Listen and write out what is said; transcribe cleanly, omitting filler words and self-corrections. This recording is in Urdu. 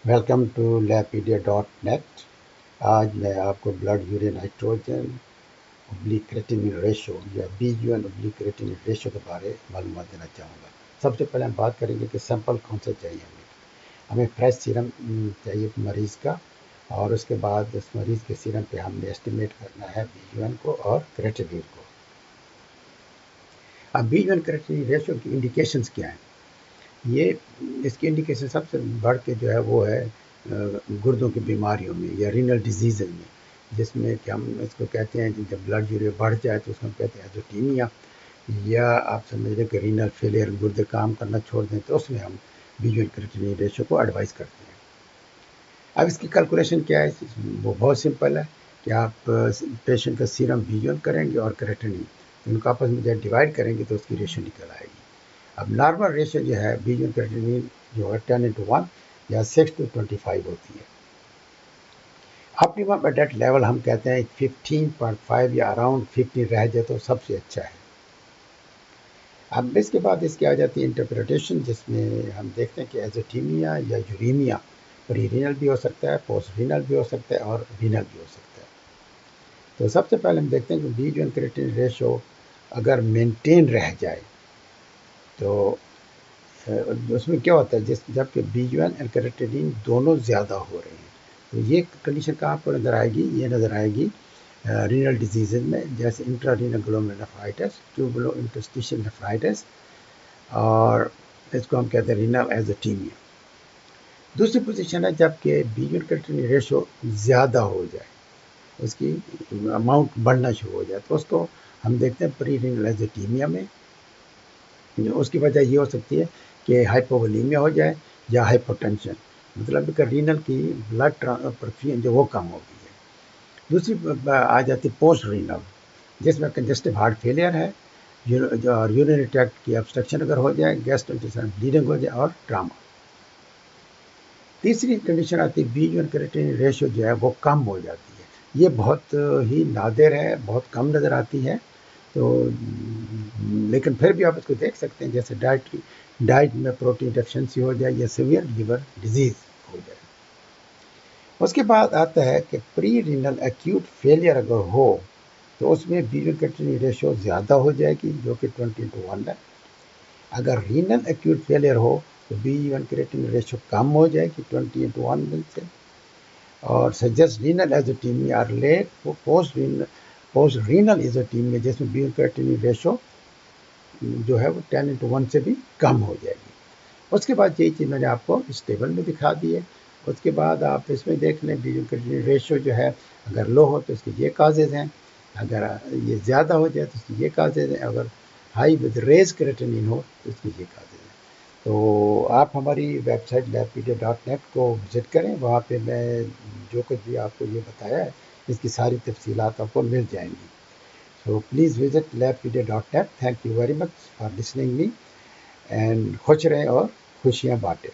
Welcome to Lapedia.net۔ آج میں آپ کو blood urine nitrogen oblique creatinine ratio یا BUN اوبلیک کریٹینین ریشو کے بارے معلومات دینا چاہوں گا۔ سب سے پہلے ہم بات کریں گے کہ سیمپل کون سا چاہیے ہمیں فریش سیرم چاہیے مریض کا، اور اس کے بعد اس مریض کے سیرم پہ ہم نے ایسٹیمیٹ کرنا ہے BUN کو اور کریٹینین کو۔ اب BUN کریٹینین ریشو کی انڈیکیشنز کیا ہیں؟ یہ اس کی انڈیکیشن سب سے بڑھ کے جو ہے وہ ہے گردوں کی بیماریوں میں یا رینل ڈیزیزز میں، جس میں کہ ہم اس کو کہتے ہیں جب بلڈ یوریا بڑھ جائے تو اس کو ہم کہتے ہیں ایزوٹیمیا، یا آپ سمجھ لیں کہ رینل فیلئر، گردے کام کرنا چھوڑ دیں تو اس میں ہم BUN کریٹینین ریشو کو ایڈوائز کرتے ہیں۔ اب اس کی کیلکولیشن کیا ہے؟ وہ بہت سمپل ہے کہ آپ پیشنٹ کا سیرم BUN کریں گے اور کریٹینین ان کو آپس میں جب ڈیوائڈ کریں گے تو اس کی ریشو نکل آئے گی۔ اب نارمل ریشو جو ہے BUN کریٹینین جو ہے 10:1 یا 6:25 ہوتی ہے۔ اپٹیمم ایڈلٹ لیول ہم کہتے ہیں 15.5 یا اراؤنڈ 15 رہ جائے تو سب سے اچھا ہے۔ اب اس کے بعد اس کی آ جاتی ہے انٹرپریٹیشن، جس میں ہم دیکھتے ہیں کہ ایزوٹیمیا یا یوریمیا پری رینل بھی ہو سکتا ہے، پوسٹ رینل بھی ہو سکتا ہے اور رینل بھی ہو سکتا ہے۔ تو سب سے پہلے ہم دیکھتے ہیں کہ BUN کریٹینین ریشو اگر مینٹین رہ جائے تو اس میں کیا ہوتا ہے، جب کہ BUN اور کریٹینین دونوں زیادہ ہو رہے ہیں تو یہ کنڈیشن کہاں پر نظر آئے گی؟ یہ نظر آئے گی رینل ڈیزیزز میں، جیسے انٹرا رینل گلومیرولونیفرائٹس، ٹیوبولو انٹرسٹیشل نیفرائٹس، اور اس کو ہم کہتے ہیں رینل ایزوٹیمیا۔ دوسری پوزیشن ہے جب کہ BUN کریٹینین ریشو زیادہ ہو جائے، اس کی اماؤنٹ بڑھنا شروع ہو جائے تو اس کو ہم دیکھتے ہیں پری رینل ایزوٹیمیا میں۔ اس کی وجہ یہ ہو سکتی ہے کہ ہائپوولیمیا ہو جائے یا ہائپوٹینشن، مطلب کہ رینل کی بلڈ پرفیوژن جو وہ کم ہو گئی ہے۔ دوسری آ جاتی پوسٹ رینل، جس میں کنجسٹو ہارٹ فیلئر ہے، اور یورینری ٹریکٹ کی ابسٹرکشن اگر ہو جائے، گیسٹرنٹسٹائنل بلیڈنگ ہو جائے اور ٹراما۔ تیسری کنڈیشن آتی ہے BUN کریٹینین ریشو جو ہے وہ کم ہو جاتی ہے۔ یہ بہت ہی نادر ہے، بہت کم نظر آتی ہے، تو لیکن پھر بھی آپ اس کو دیکھ سکتے ہیں، جیسے ڈائٹ میں پروٹین ڈیفیشنسی ہو جائے یا سیویئر لیور ڈیزیز ہو جائے۔ اس کے بعد آتا ہے کہ پری رینل ایکیوٹ فیلئر اگر ہو تو اس میں BUN کریٹینین ریشو زیادہ ہو جائے گی، جو کہ 20:1 ہے۔ اگر رینل ایکیوٹ فیلئر ہو تو BUN کریٹینین ریشو کم ہو جائے گی 20:1 سے، اور سجسٹ رینل ایزوٹیمیا اور لیٹ پوسٹ رینل ایزوٹیمیا، جس میں BUN کریٹینین ریشو جو ہے وہ 10:1 سے بھی کم ہو جائے گی۔ اس کے بعد یہی چیز میں نے آپ کو اس ٹیبل میں دکھا دی ہے۔ اس کے بعد آپ اس میں دیکھ لیں BUN کریٹینین ریشو جو ہے اگر لو ہو تو اس کے یہ کازز ہیں، اگر یہ زیادہ ہو جائے تو اس کی یہ کازز ہیں، اگر ہائی ود ریز کریٹینین ہو تو اس کی یہ کازز ہیں۔ تو آپ ہماری ویب سائٹ Lapedia.net کو وزٹ کریں، وہاں پہ میں جو کچھ بھی آپ کو یہ بتایا ہے اس کی ساری تفصیلات آپ کو مل جائیں گی۔ So please visit Lapedia.net. Thank you very much for listening me, and خوش رہیں اور خوشیاں بانٹیں۔